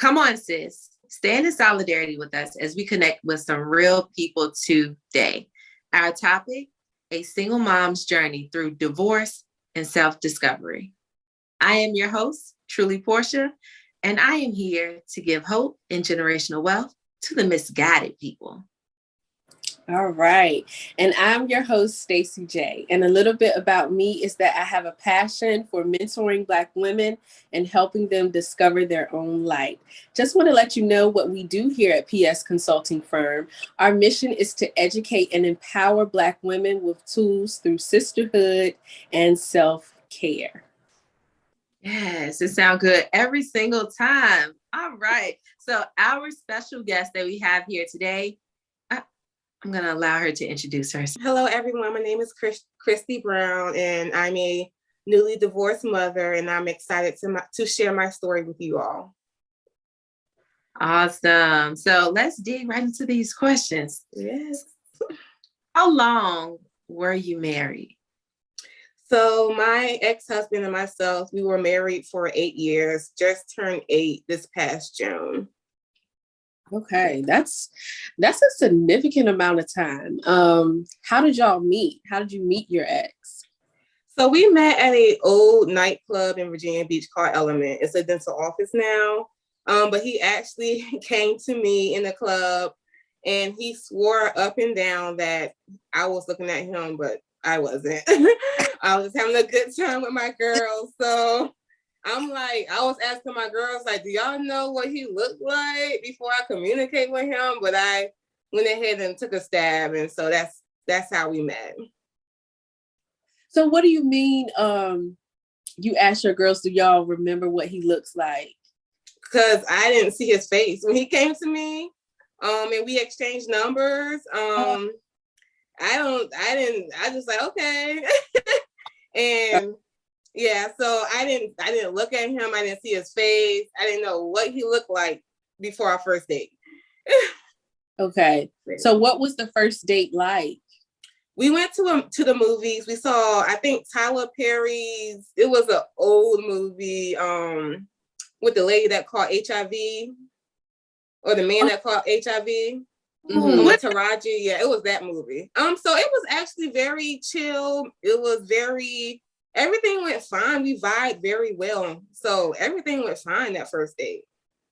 Come on, sis. Stand in solidarity with us as we connect with some real people today. Our topic, a single mom's journey through divorce and self-discovery. I am your host, Truly Portia, and I am here to give hope and generational wealth to the misguided people. All right. And I'm your host, Stacey J. And a little bit about me is that I have a passion for mentoring Black women and helping them discover their own light. Just want to let you know what we do here at PS Consulting Firm. Our mission is to educate and empower Black women with tools through sisterhood and self-care. Yes, it sounds good every single time. All right. So our special guest that we have here today, I'm going to allow her to introduce herself. Hello, everyone. My name is Christy Brown, and I'm a newly divorced mother, and I'm excited to share my story with you all. Awesome. So let's dig right into these questions. Yes. How long were you married? So my ex-husband and myself, we were married for 8 years, just turned 8 this past June. Okay, that's a significant amount of time. How did y'all meet? How did you meet your ex? So we met at an old nightclub in Virginia Beach called Element. It's a dental office now. But he actually came to me in the club and he swore up and down that I was looking at him, but I wasn't. I was just having a good time with my girls. So I'm like, I was asking my girls, like, do y'all know what he looked like before I communicate with him? But I went ahead and took a stab. And so that's how we met. So what do you mean? You asked your girls, do y'all remember what he looks like? Because I didn't see his face when he came to me. And we exchanged numbers. I just like, okay. And yeah, so I didn't look at him. I didn't see his face. I didn't know what he looked like before our first date. Okay. So what was the first date like? We went to the movies. We saw, I think, Tyler Perry's, it was an old movie with the lady that caught HIV, or the man that caught HIV. Mm-hmm. With Taraji. Yeah, it was that movie. So it was actually very chill. It was everything went fine. We vibed very well. So everything went fine that first date.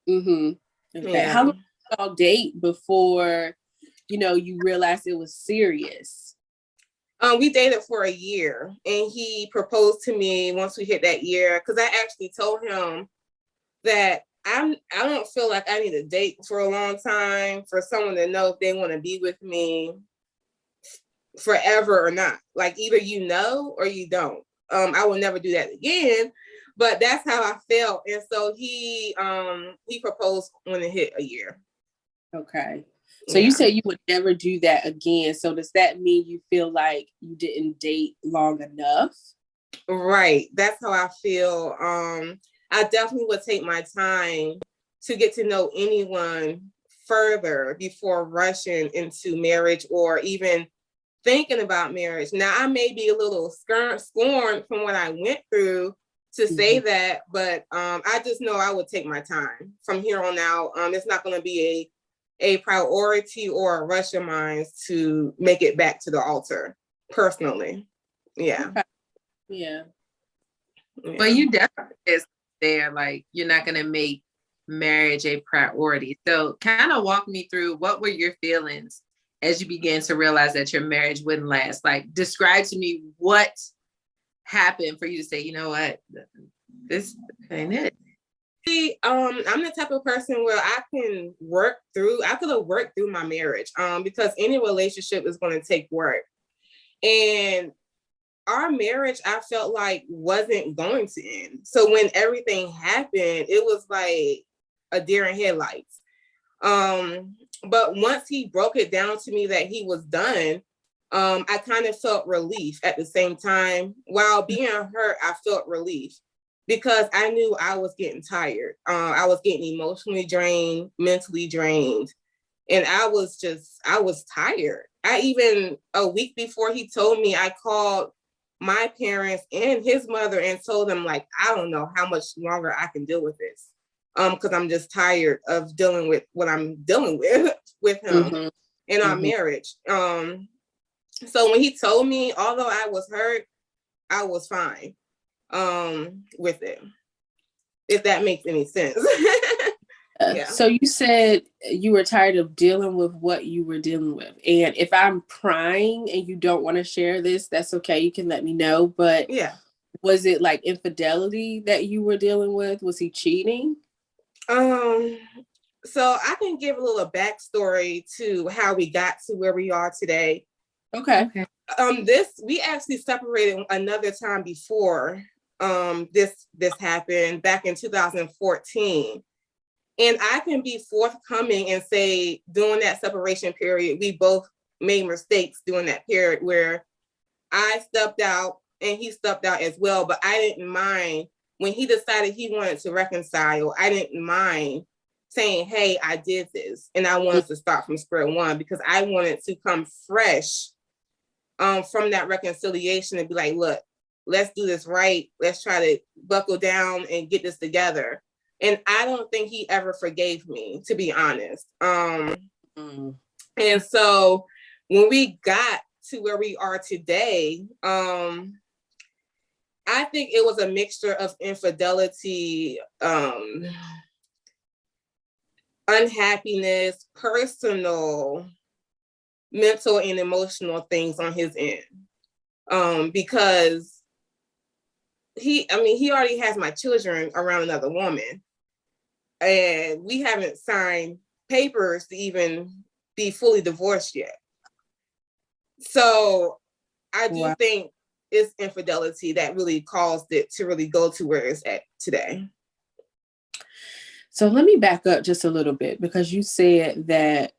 Mm-hmm. Okay. Yeah. How long did y'all date before, you realized it was serious? We dated for a year and he proposed to me once we hit that year. Cause I actually told him that I don't feel like I need to date for a long time for someone to know if they want to be with me forever or not. Like either you know or you don't. I will never do that again, but that's how I felt. And so he proposed when it hit a year. Okay. So you said you would never do that again. So does that mean you feel like you didn't date long enough? Right. That's how I feel. I definitely would take my time to get to know anyone further before rushing into marriage or even thinking about marriage. Now, I may be a little scorned from what I went through to say that, but I just know I would take my time from here on out. It's not going to be a priority or a rush of mine to make it back to the altar, personally. Yeah. Okay. Yeah. But you definitely is there, like you're not going to make marriage a priority. So kind of walk me through, what were your feelings as you began to realize that your marriage wouldn't last? Like, describe to me what happened for you to say, you know what, this ain't it. See, I'm the type of person where I could have worked through my marriage, because any relationship is going to take work. And our marriage, I felt like wasn't going to end. So when everything happened, it was like a deer in headlights. But once he broke it down to me that he was done, I kind of felt relief at the same time. While being hurt, I felt relief because I knew I was getting tired. I was getting emotionally drained, mentally drained. And I was tired. A week before he told me, I called my parents and his mother and told them, like, I don't know how much longer I can deal with this. because I'm just tired of dealing with what I'm dealing with him in our marriage. So when he told me, although I was hurt, I was fine with it, if that makes any sense. Yeah. So you said you were tired of dealing with what you were dealing with. And if I'm prying and you don't want to share this, that's okay. You can let me know. But yeah, was it like infidelity that you were dealing with? Was he cheating? So I can give a little backstory to how we got to where we are today. Okay. We actually separated another time before this happened back in 2014. And I can be forthcoming and say during that separation period, we both made mistakes during that period where I stepped out and he stepped out as well. But I didn't mind when he decided he wanted to reconcile. I didn't mind saying, hey, I did this. And I wanted to start from square one because I wanted to come fresh from that reconciliation and be like, look, let's do this right. Let's try to buckle down and get this together. And I don't think he ever forgave me, to be honest. And so when we got to where we are today, I think it was a mixture of infidelity, unhappiness, personal, mental, and emotional things on his end. Because he already has my children around another woman. And we haven't signed papers to even be fully divorced yet. So I do think it's infidelity that really caused it to really go to where it's at today. So let me back up just a little bit, because you said that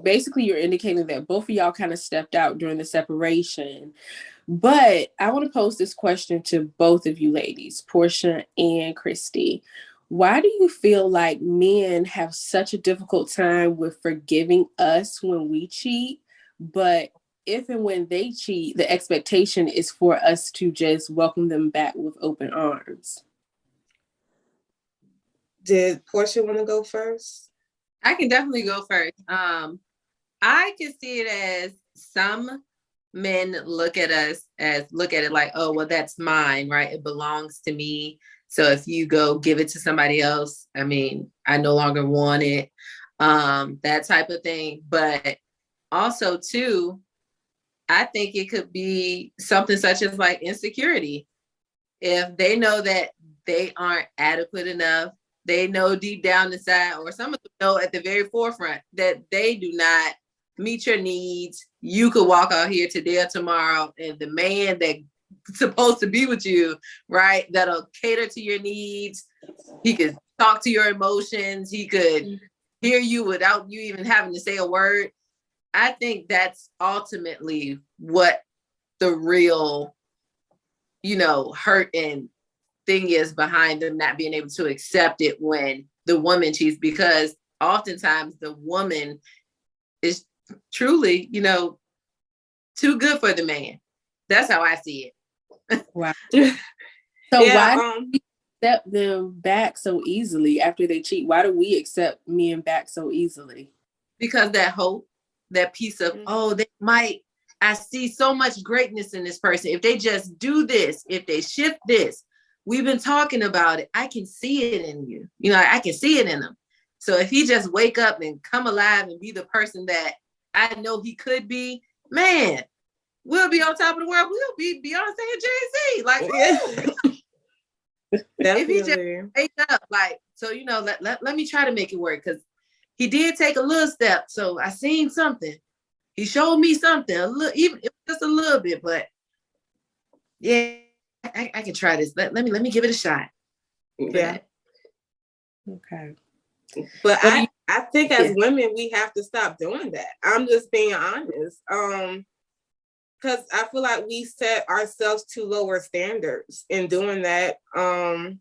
basically you're indicating that both of y'all kind of stepped out during the separation. But I want to pose this question to both of you ladies, Portia and Christy. Why do you feel like men have such a difficult time with forgiving us when we cheat, but if and when they cheat, the expectation is for us to just welcome them back with open arms? Did Portia want to go first? I can definitely go first. I can see it as some men look at it like, oh, well, that's mine, right? It belongs to me. So if you go give it to somebody else, I mean, I no longer want it, that type of thing. But also too, I think it could be something such as like insecurity. If they know that they aren't adequate enough, they know deep down inside, or some of them know at the very forefront that they do not meet your needs. You could walk out here today or tomorrow, and the man that supposed to be with you, right, that'll cater to your needs, he could talk to your emotions, he could hear you without you even having to say a word. I think that's ultimately what the real, hurt and thing is behind them not being able to accept it when the woman cheats, because oftentimes the woman is truly, too good for the man. That's how I see it. Wow. So why do we accept them back so easily after they cheat? Why do we accept men back so easily? Because that hope, that piece of, I see so much greatness in this person. If they just do this, if they shift this, we've been talking about it. I can see it in you. I can see it in them. So if he just wake up and come alive and be the person that I know he could be, man, we'll be on top of the world. We'll be Beyonce and Jay-Z. Like, if he just wake up, like, so, let me try to make it work. Because he did take a little step. So I seen something. He showed me something, a little, even if just a little bit, but yeah, I can try this. Let me give it a shot. Yeah. Okay. But I think as women, we have to stop doing that. I'm just being honest. Because I feel like we set ourselves to lower standards in doing that. I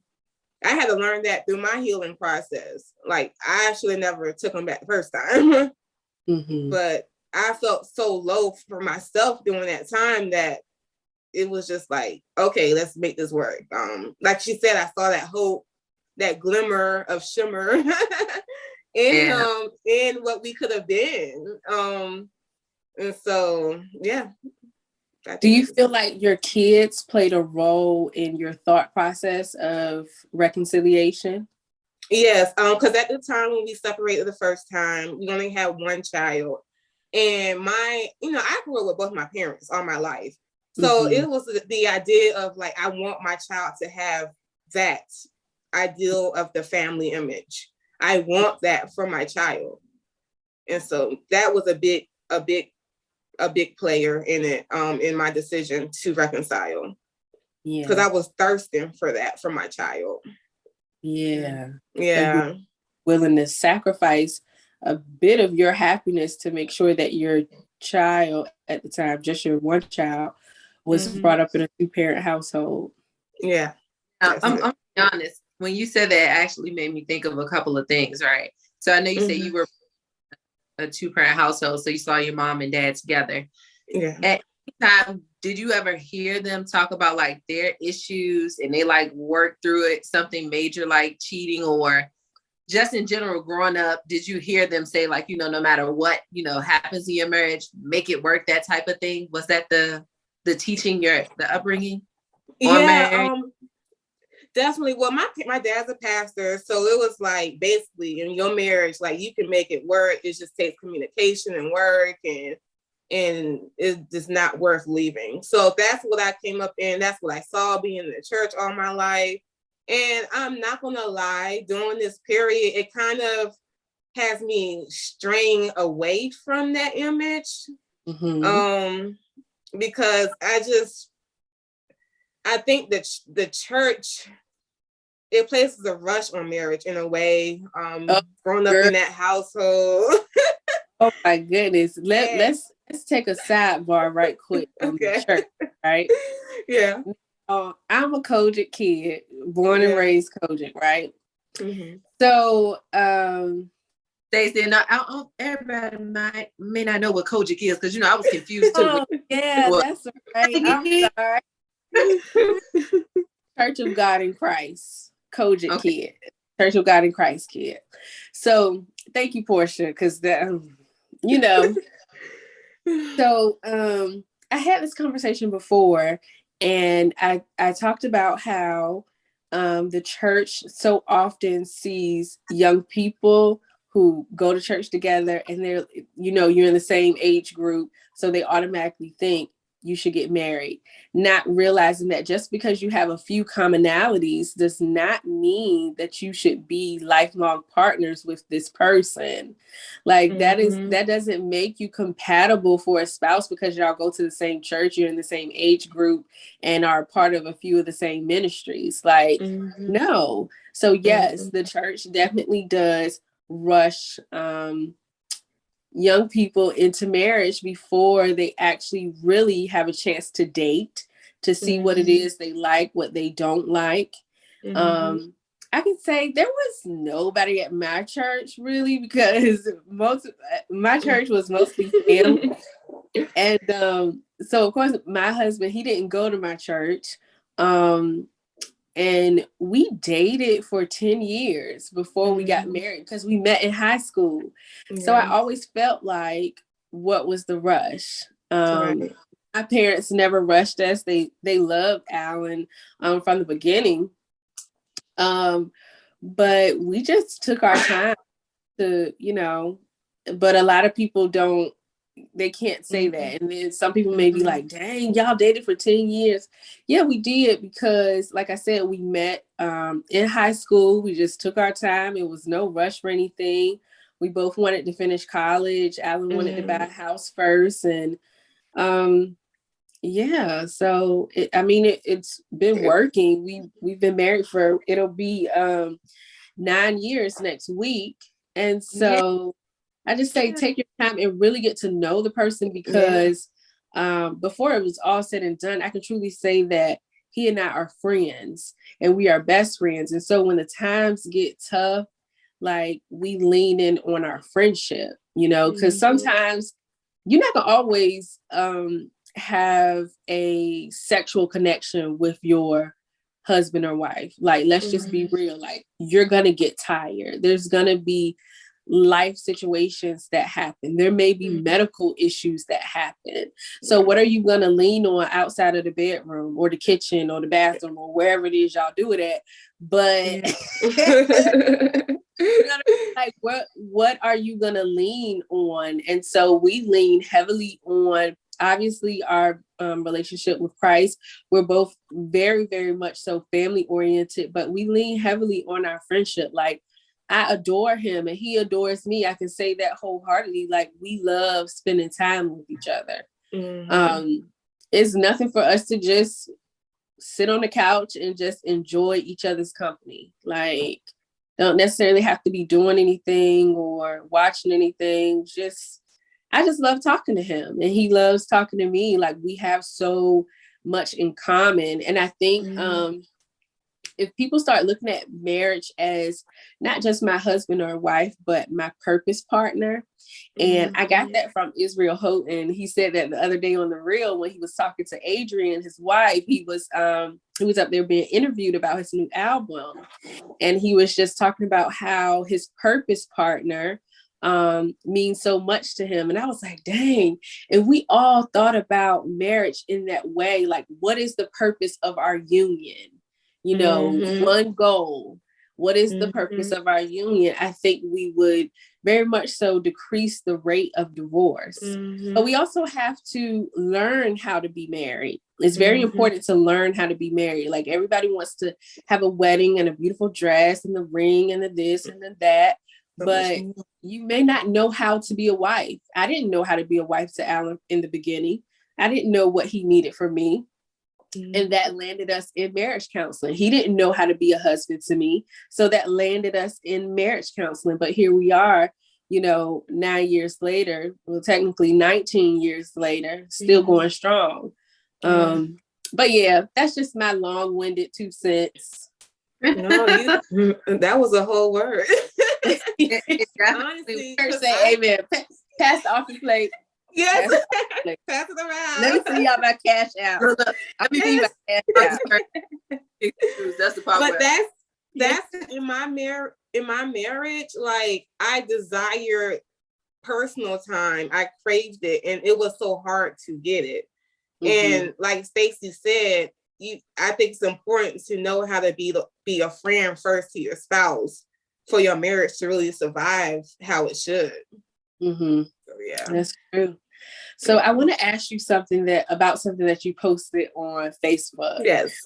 had to learn that through my healing process. Like, I actually never took them back the first time. But I felt so low for myself during that time that it was just like, okay, let's make this work. Like she said, I saw that hope. that glimmer of shimmer in him, in what we could have been. And so, yeah. Do you feel like your kids played a role in your thought process of reconciliation? Yes, because at the time when we separated the first time, we only had one child. And I grew up with both my parents all my life. So it was the idea of like, I want my child to have that ideal of the family image. I want that for my child. And so that was a big player in it, in my decision to reconcile. Yeah. Because I was thirsting for that for my child. Yeah. Yeah. Willing to sacrifice a bit of your happiness to make sure that your child at the time, just your one child, was brought up in a 2-parent household. Yeah. I'm honest. When you said that, it actually made me think of a couple of things, right? So I know you said you were a 2-parent household, so you saw your mom and dad together. Yeah. At any time, did you ever hear them talk about like their issues and they like work through it, something major like cheating, or just in general growing up, did you hear them say like, no matter what, happens in your marriage, make it work, that type of thing? Was that the teaching, the upbringing? Yeah, definitely. Well, my dad's a pastor, so it was like basically in your marriage, like you can make it work. It just takes communication and work, and it's just not worth leaving. So that's what I came up in. That's what I saw being in the church all my life. And I'm not gonna lie, during this period, it kind of has me straying away from that image. Because I think that the church, it places a rush on marriage in a way. Growing up in that household. Oh my goodness. Let's take a sidebar right quick on the church, right? Yeah. I'm a Kojic kid, born and raised Kojic, right? So, Stacey, everybody may not know what Kojic is, because I was confused too. Oh, yeah, that's right. I'm sorry. Church of God in Christ, Kojic kid, Church of God in Christ kid. So, thank you, Portia, because So, I had this conversation before. And I talked about how the church so often sees young people who go to church together and they're, you're in the same age group. So they automatically think you should get married, not realizing that just because you have a few commonalities does not mean that you should be lifelong partners with this person. Like that doesn't make you compatible for a spouse because y'all go to the same church, you're in the same age group, and are part of a few of the same ministries. Like, no. So yes, the church definitely does rush young people into marriage before they actually really have a chance to date, to see what it is they like, what they don't like. I can say there was nobody at my church really, because my church was mostly family. And so of course my husband, he didn't go to my church. And we dated for 10 years before we got married, because we met in high school. So I always felt like, what was the rush? My parents never rushed us. They loved Alan from the beginning. But we just took our time to, but a lot of people they can't say that. And then some people may be like, dang, y'all dated for 10 years. Yeah, we did, because like I said, we met in high school. We just took our time. It was no rush for anything. We both wanted to finish college. Alan wanted to buy a house first. And yeah, so it's been working. We've been married for, it'll be 9 years next week. And so I just say, take your time and really get to know the person, because before it was all said and done, I can truly say that he and I are friends, and we are best friends. And so when the times get tough, like, we lean in on our friendship, because sometimes you're not gonna always have a sexual connection with your husband or wife. Like, let's just be real. Like, you're going to get tired. There's going to be life situations that happen. There may be medical issues that happen. So what are you going to lean on outside of the bedroom or the kitchen or the bathroom or wherever it is y'all do it at? But like, what are you going to lean on? And so we lean heavily on, obviously, our relationship with Christ. We're both very, very much so family oriented, but we lean heavily on our friendship. Like, I adore him and he adores me. I can say that wholeheartedly. Like, we love spending time with each other. It's nothing for us to just sit on the couch and just enjoy each other's company. Like, don't necessarily have to be doing anything or watching anything. I just love talking to him and he loves talking to me. Like, we have so much in common. And I think if people start looking at marriage as not just my husband or wife, but my purpose partner. And I got that from Israel Houghton. He said that the other day on the reel when he was talking to Adrian, his wife. He was up there being interviewed about his new album. And he was just talking about how his purpose partner means so much to him. And I was like, dang, if we all thought about marriage in that way, like, what is the purpose of our union? You know, one goal. What is the purpose of our union? I think we would very much so decrease the rate of divorce. But we also have to learn how to be married. It's very important to learn how to be married. Like, everybody wants to have a wedding and a beautiful dress and the ring and the this and the that. But you may not know how to be a wife. I didn't know how to be a wife to Alan in the beginning. I didn't know what he needed from me. And that landed us in marriage counseling. He didn't know how to be a husband to me. So that landed us in marriage counseling. But here we are, 9 years later, well, technically 19 years later, still going strong. But yeah, that's just my long-winded 2 cents. No, that was a whole word. Honestly, say amen. Pass the offering plate. Yes, pass it around. Let me see y'all my cash out. Let me see my cash out. That's the part. But that's in my marriage. Like, I desire personal time. I craved it, and it was so hard to get it. And like Stacey said, I think it's important to know how to be a friend first to your spouse for your marriage to really survive how it should. So, yeah, that's true. So I want to ask you something that you posted on Facebook. Yes.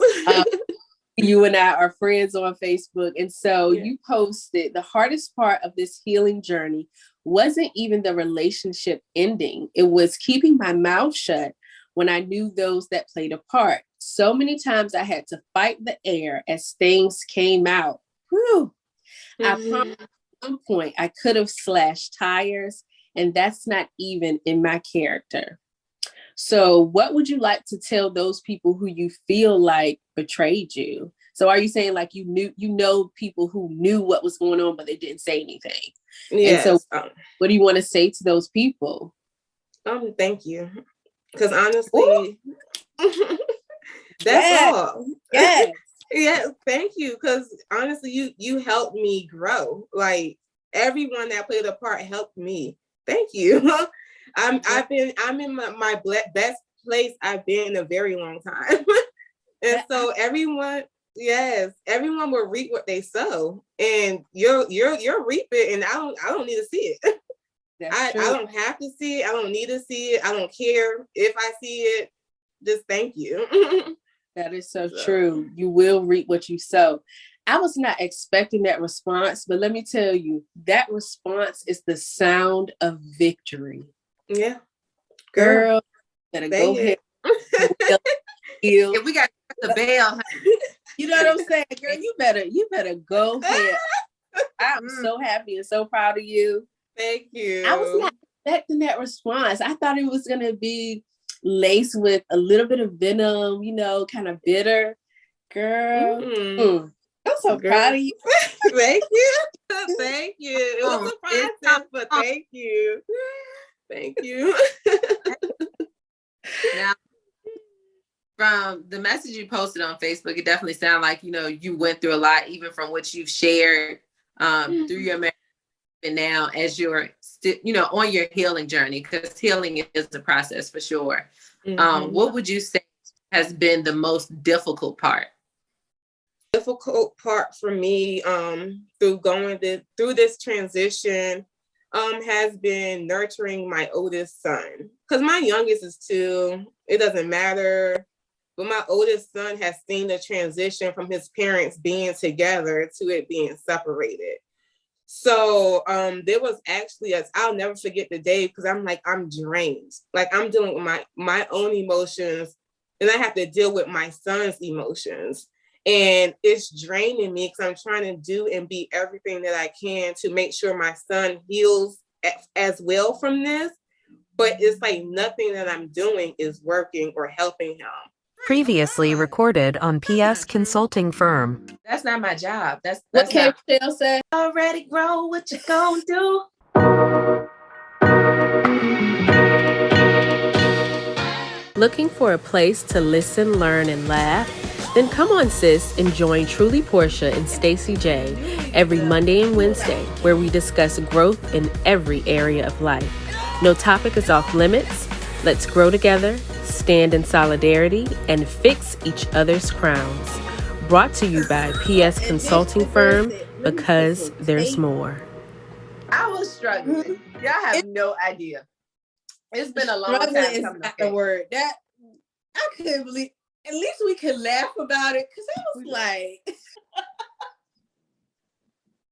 You and I are friends on Facebook. And so you posted, the hardest part of this healing journey wasn't even the relationship ending. It was keeping my mouth shut when I knew those that played a part. So many times I had to fight the air as things came out. Whew. I promise at one point I could have slashed tires, and that's not even in my character. So what would you like to tell those people who you feel like betrayed you? So are you saying like you know people who knew what was going on, but they didn't say anything? Yes. And so what do you want to say to those people? Thank you. Because honestly, that's all. Yes. Yeah, thank you. Because honestly, you helped me grow. Like, everyone that played a part helped me. Thank you. I'm in my best place I've been in a very long time. And so everyone will reap what they sow, and you're reaping, and I don't need to see it. I don't have to see it. I don't need to see it. I don't care if I see it. Just thank you. That is so true. You will reap what you sow. I was not expecting that response, but let me tell you, that response is the sound of victory. Yeah. Girl, better go ahead. If we got the bell. You know what I'm saying? Girl, you better go ahead. I'm so happy and so proud of you. Thank you. I was not expecting that response. I thought it was going to be laced with a little bit of venom, kind of bitter. Girl, I'm so proud of you. Thank you. Thank you. It was a process, but thank you. Thank you. Now, from the messages pictures you posted on Facebook, it definitely sounded like, you went through a lot, even from what you've shared through your marriage and now as you're still, on your healing journey, because healing is a process for sure. What would you say has been the most difficult part? Difficult part for me through through this transition has been nurturing my oldest son, because my youngest is 2. It doesn't matter, but my oldest son has seen the transition from his parents being together to it being separated. So there was actually I'll never forget the day, because I'm drained. Like, I'm dealing with my own emotions, and I have to deal with my son's emotions. And it's draining me, because I'm trying to do and be everything that I can to make sure my son heals as well from this. But it's like nothing that I'm doing is working or helping him. Previously recorded on PS Consulting Firm. That's not my job. That's What K. not Michelle said? already grown. What you gonna do? Looking for a place to listen, learn, and laugh? Then come on, sis, and join Truly Portia and Stacey J every Monday and Wednesday, where we discuss growth in every area of life. No topic is off limits. Let's grow together, stand in solidarity, and fix each other's crowns. Brought to you by PS Consulting Firm, because there's more. I was struggling. Y'all have no idea. It's been a long time Struggling is coming. not the word. That I couldn't believe. At least we could laugh about it, because I was like,